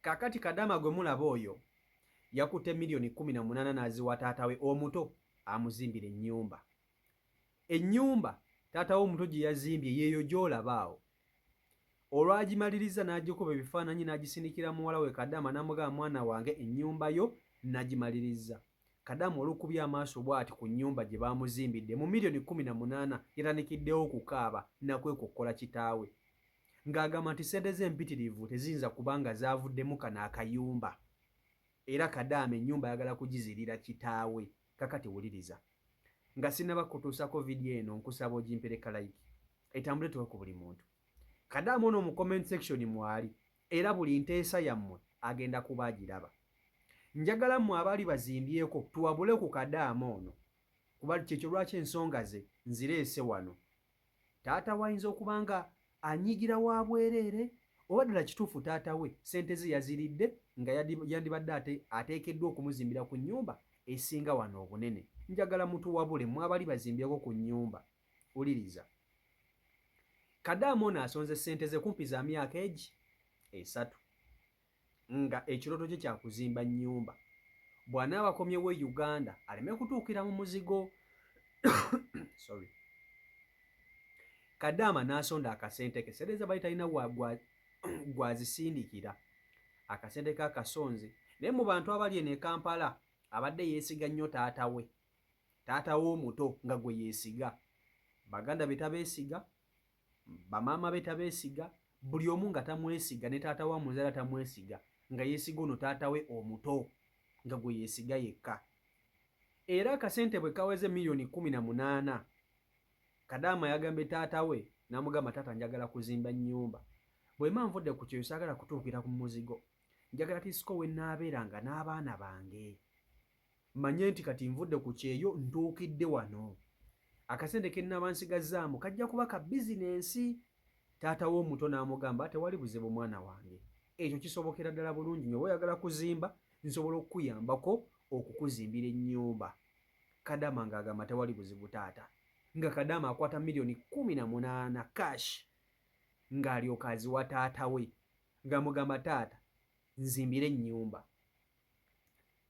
Kakati Kadaama gwe mulaba oyo yakutte milioni 18 n'aziwa taata we omuto amuzimbira ennyumba. Ennyumba taata we omuto gye yazimbye yeeyo gy'olaba awo. Olwagimaliriza n'agikuba ebifaananyi n'agisindikira muwala we Kadaama n'amugamba mwana wange ennyumba yo nagimaliriza. Kadaama olukubye amaaso bw'ati ku nnyumba gye baamuzimbidde mu milioni 18 yatandikiddewo okukaaba nakwekokkola kitaawe. Ng'agamba nti ssente z'empitirivu teziyinza kubanga zaavuddemu kano akayumba. Era Kadaama ennyumba ayagala kugizirira kitaawe. Kakati wuliriza. Nga sinnaba kutuusako vidiyo eno nkusaba ogimpereka like. Etambule tuwe ku buli muntu. Kadaama ono mu comment section mwali era buli nteesa yammwe agenda kuba agiraba. Njagala mmwe abaali bazimbyeko tuwabule ku Kadaama ono kuba kyekyo lwaki ensonga ze nzireese wano. Taata wayinza okuba nga anyigira wa bwereere oba ddala kituufu taata we ssente ze yaziridde nga yandibadde ateekeddwa okumuzimbira ku nnyumba esinga wano obunene. Njagala mutuwabule mmwe abaali bazimbyeko ku nnyumba. Uliriza. Kadaama ono asonze ssente ze kumpi za myaka egi 3 nga ekirooto kye kya kuzimba nnyumba. Bw'anaaba akomyewo e Uganda aleme kutuukira mu muzigo. Sorry. Kadaama n'asonda akasente ke sereza bali talina gwazisindikira. Akasente ke akasonze naye mu bantu abali eno e Kampala abadde yeesiga nnyo taata we. Taata we omuto nga gwe yeesiga. Baganda be tabeesiga, bamaama be tabeesiga, buli omu nga tamwesiga ne taata wa muzaala tamwesiga nga yeesiga ono taata we omuto nga gwe yeesiga yekka. Era akasente bwe kaweze milioni 18 Kadaama yagambe taata we n'amugamba taata njagala kuzimba nnyumba. Bwe manvudde ku kyo saagala kutuukira ku muzigo. Njagala tisiko we nnaabeeranga n'abaana bange. Manye nti kati nvudde ku kyeyo ntuukidde wano. Akasente ke nnaba nsigazaamu kajja kuba ka bizinensi. Taata we omuto n'amugamba tewali buzibu mwana wange. Ekyo kisobokera ddala bulungi nnyo. Oyagala kuzimba nsobola okukuyambako okukuzimbira ennyumba. Kadaama ng'agamba tewali buzibu taata. Nga Kadaama akwata milioni 18 cash ng'alyoka aziwa taata we ng'amugamba taata nzimbire ennyumba.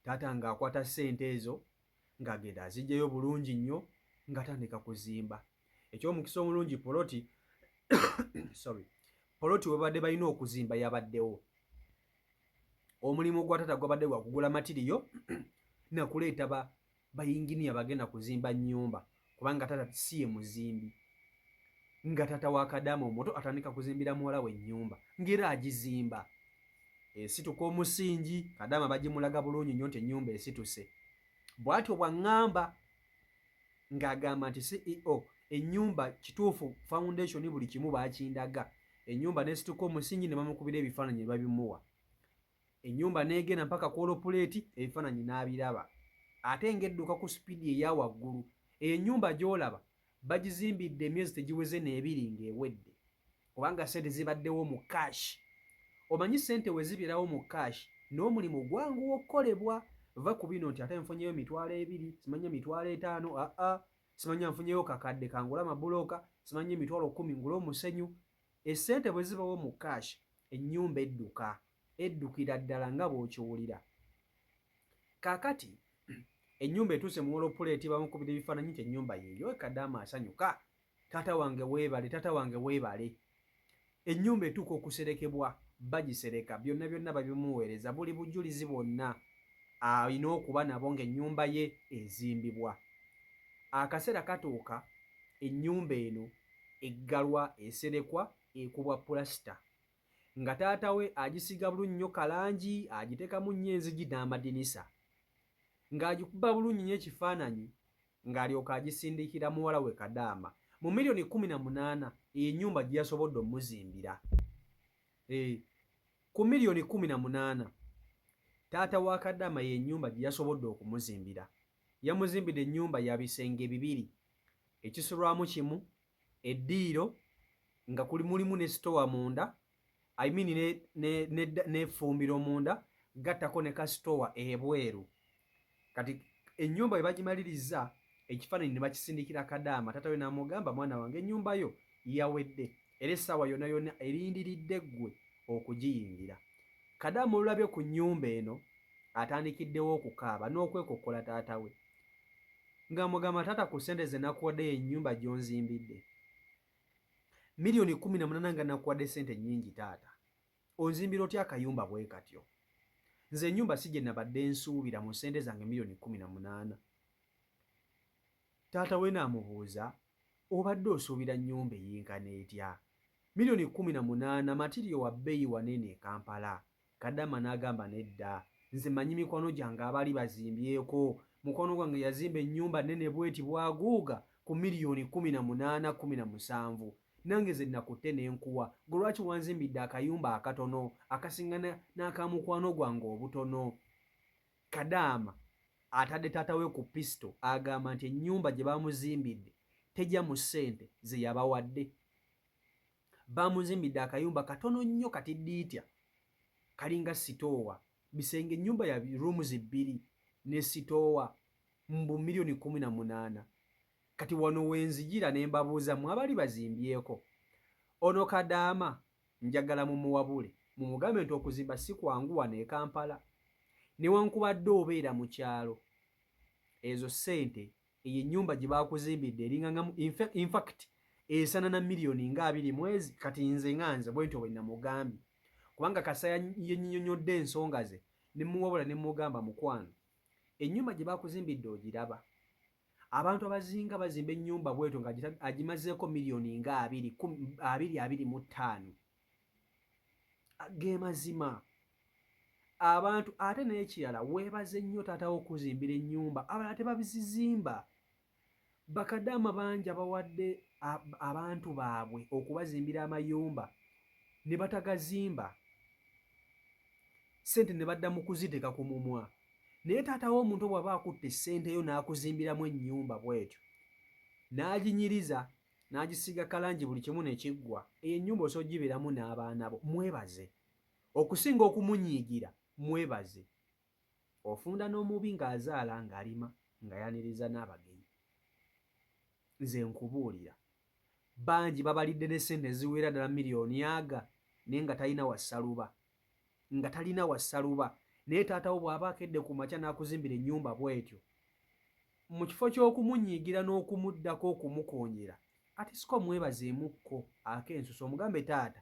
Taata ng'akwata ssente ezo ng'agenda azigyayo bulungi nnyo ng'atandika kuzimba. Eky'omukisa omulungi poloti poloti we badde balina okuzimba yabaddewo. Omulimu gwa taata gwabadde gwa kugula matiriyo nakuleeta bayinginiya bagenda kuzimba nnyumba kubanga taata si ye muzimbi. Nga taata wa Kadaama omuto atandika kuzimbira muwala we ennyumba ng'era agizimba. Esituka omusingi Kadaama bagimulaga bulungi nnyo nti ennyumba esituse. Bw'atyo bw'aŋŋamba ng'agamba nti CEO ennyumba kituufu foundation buli kimu baakindaga. Ennyumba n'esituka omusingi ne bamukubira ebifaananyi ne babimuwa. Ennyumba n'egenda mpaka kwolopuleeti ebifaananyi n'abiraba. Ate ng'edduka ku sipiidi eya waggulu. Ennyumba gy'olaba bagizimbidde emyezi tegiweze n'ebiri ng'ewedde kubanga ssente zibaddewo mu cash. Omanyi ssente we zibirawo mu cash n'omulimu gwanguwa okukolebwa. Va ku bino nti ate nfunyeyo 2,000 simanye 5,000 simanye nfunyeyo kakadde kangula amabulooka simanye 10,000 ngula omusenyu. Essente bwe zibawo mu cash ennyumba edduka eddukira ddala nga bw'okiwulira. Kaakati ennyumba etuuse mu wolopuleeti bamukubira ebifaananyi nti ennyumba yeeyo. Kadaama asanyuka. Taata wange weebale, taata wange weebale. Ennyumba etuuka okuserekebwa bagisereka byonna byonna babimuweereza buli bujulizi bwonna alina okuba nabo ng'ennyumba ye ezimbibwa. Akaseera katuuka ennyumba eno eggalwa eserekwa ekubwa pulasita nga taata we agisiga bulungi nnyo kalangi agiteekamu nnyo enzigi n'amadinisa ng'agikuba bulungi nnyo ekifaananyi ng'alyoka agisindikira muwala we Kadaama mu milioni 18 ennyumba gye yasobodde omuzimbira. Ku milioni 18 taata wa Kadaama ye ennyumba gye yasobodde okumuzimbira. Yamuzimbidde ennyumba ya bisenge 2, ekisulwamu kimu, eddiiro nga mulimu ne sitowa munda, n'effumbiro munda, gattako ne kasitowa ebweru. Kati ennyumba bwe bagimaliriza ekifaananyi ne bakisindikira Kadaama. Taata we n'amugamba mwana wange ennyumba yo yawedde era essaawa yonna yonna erindiridde ggwe okugiyingira. Kadaama olulabye ku nnyumba eno atandikiddewo okukaaba n'okwekokkola taata we ng'amugamba taata ku ssente ze nakuwadde ennyumba gy'onzimbidde $1,800,000 nga nakuwadde ssente nnyingi taata onzimbira otya akayumba bwe katyo nze ennyumba si gye nabadde nsuubira mu ssente zange $1,800,000. Taata we n'amubuuza obadde osuubira nnyumba eyinkana etya $1,800,000 matiriyo wa bbeeyi wanene e Kampala. Kadaama n'agamba nedda nze manyi mikwano gyange abaali bazimbyeko mukwano gwange yazimba ennyumba nnene bweti bwaguuga ku $1,800,000 17 nange ze nakutte n'enkuwa gwe lwaki wanzimbidde akayumba akatono akasingana n'akamukwano gwange obutono. Kadaama atadde taata we ku pisito agamba nti ennyumba gye baamuzimbidde tejja mu ssente ze yabawadde. Baamuzimbidde akayumba katono nnyo katiddiitya kalinga sitoowa bisenge ennyumba ya rooms 2 ne sitoowa mbu $1,800,000. Kati wano wenzijira ne mbabuuza mmwe abali bazimbyeko ono Kadaama njagala mumuwabule mumugambe nti okuzimba si kwangu wano e Kampala newankubadde obeera mu kyalo ezo ssente eyo ennyumba gye baakuzimbidde eringangamu in fact esana na miliyoni nga 2 mwezi. Kati nze nganze bwentyo bwe namugambye kubanga Kasaya yennyonnyodde ensonga ze ne muwabula ne mugamba mukwano ennyumba gye baakuzimbidde ogiraba abantu abazinga bazimba ennyumba bwetyo nga agimazeeko miliyoni nga 2.25 ge mazima abantu. Ate n'ekirala weebaze nnyo taata okuzimbira ennyumba abalala tebabizizimba. Bakadaama bangi abawadde abantu baabwe okubazimbira amayumba ne batagazimba ssente ne badda mu kuziteeka ku mumwa. Naye taata w'omuntu bw'aba akutte ssente yo n'akuzimbiramu ennyumba bw'etyo n'aginyiriza n'agisiiga kalangi buli kimu ne kiggwa, eyo ennyumba osobola gibeeramu n'abaana bo. Mwebaze okusinga okumunyiigira, mwebaze. Ofunda n'omubi ng'azaala ng'alima nga yaniriza n'abagenyi. Nze nkubuulira bangi babalidde ne ssente ziwera ddala miliyoni aga naye nga talina wassaluba naye taata wo bw'aba akedde ku makya n'akuzimbira ennyumba bw'etyo mu kifo ky'okumunyiigira n'okumuddako okumukonjera ate siko mwebazeemukko ak'ensuso omugambe taata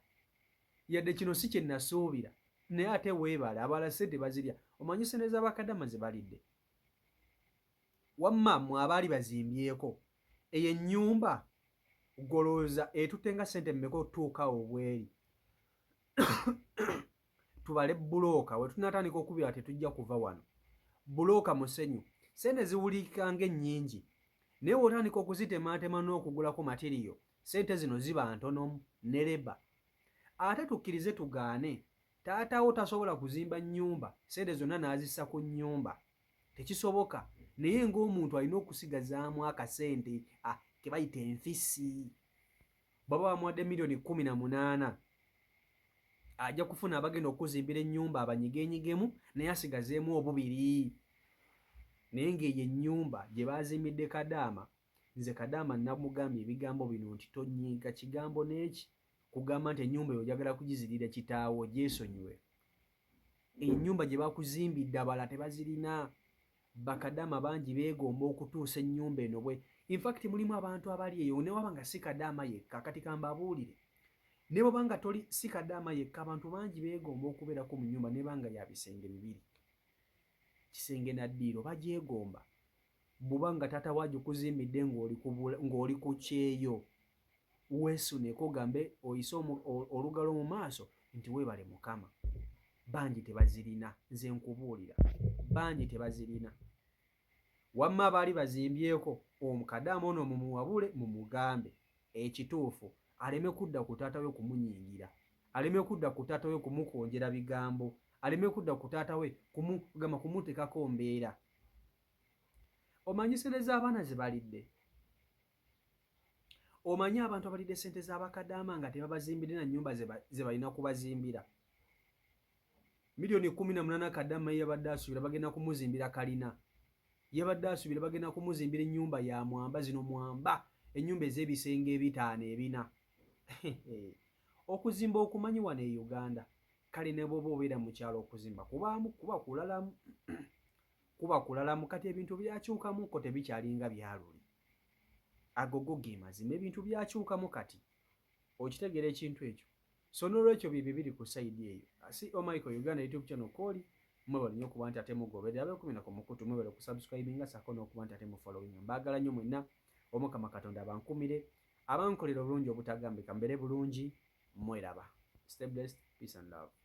yadde kino si kye nasuubira naye ate weebala abala ssente bazirya. Omanyi ssente z'Abakadaama ze balidde wamma mmwe abaali bazimbyeko eyo ennyumba golooza etutte nga ssente mmeka otuuka obweri tubale bulooka we tunatandika okubira tetujja kuva wano bulooka musenyu ssente ziwulikika ng'ennyingi naye bw'otandika okuzitemaatema n'okugulako matiriyo ssente zino ziba ntonomu ne leba. Ate tukkirize tugaane taatawo tasobola kuzimba nnyumba ssente zonna n'azissa ku nnyumba tekisoboka. Naye ng'omuntu alina okusigazaamu akasente ke bayita enfisi. Baba bamuwadde $1,800,000 ajja kufuna abagenda okuzimbira ennyumba abanyigenyigemu naye asigazeemu obubiri. Naye ng'eyo ennyumba gye baazimbidde Kadaama, nze Kadaama namugambye ebigambo bino nti tonyiiga kigambo n'eki kugamba nti ennyumba eyo ojagala kugizirira kitaawo gyesonyiwe. Ennyumba gye baakuzimbidde abalala tebazirina. Bakadaama bangi beegomba okutuusa ennyumba eno bwe. In fact mulimu abantu abali eyo ne waba nga si Kadaama yekka kati kambabuulire ne bw'oba nga toli si Kadaama yekka abantu bangi beegomba okubeerako mu nnyumba ne banga ya bisenge 2 kisenge na ddiiro bagyegomba. Bw'oba nga taata waagikuzimbidde ng'oli ku kyeyo weesuneko gambe oyise olugalo mu maaso nti weebale Mukama. Bangi tebazirina, nze nkubuulira bangi tebazirina. Wamma abaali bazimbyeko Kadaama ono mumuwabule mumugambe ekituufu aleme kudda ku taata we kumunyiigira, aleme kudda ku taata we kumukonjera bigambo, aleme kudda ku taata we kumuteekako mbeera. Omanyi ssente z'abaana ze balidde? Omanyi abantu abalidde ssente z'Abakadaama nga tebabazimbire na nnyumba ze balina kubazimbira? $1,800,000 Kadaama yabadde asuubira bagenda kumuzimbira kalina, yabadde asuubira bagenda kumuzimbira ennyumba ya mwamba, zino mwamba ennyumba ez'ebisenge 5 4. Okuzimba okumanyi wano e Uganda kale ne bwoba obeera mu kyalo okuzimba kuba kulalamu kuba kulalamu kati ebintu byakyukamuko tebikyalinga byaluli. Agogo ge mazima ebintu byakyukamu kati okitegeera ekintu ekyo. So n'olwekyo bye bibiri ku sayidi eyo. Si Michael Uganda YouTube channel koli mwebale nnyo okuba nti ate mugoberera abeekumina ku mukutu mwebale okusubscribinga sako n'okuba nti ate mufollowing. Mbaagala nnyo mwenna Omukama Katonda abankumire abankolera obulungi obutagambika mbere bulungi mweraba. Stay blessed, peace and love.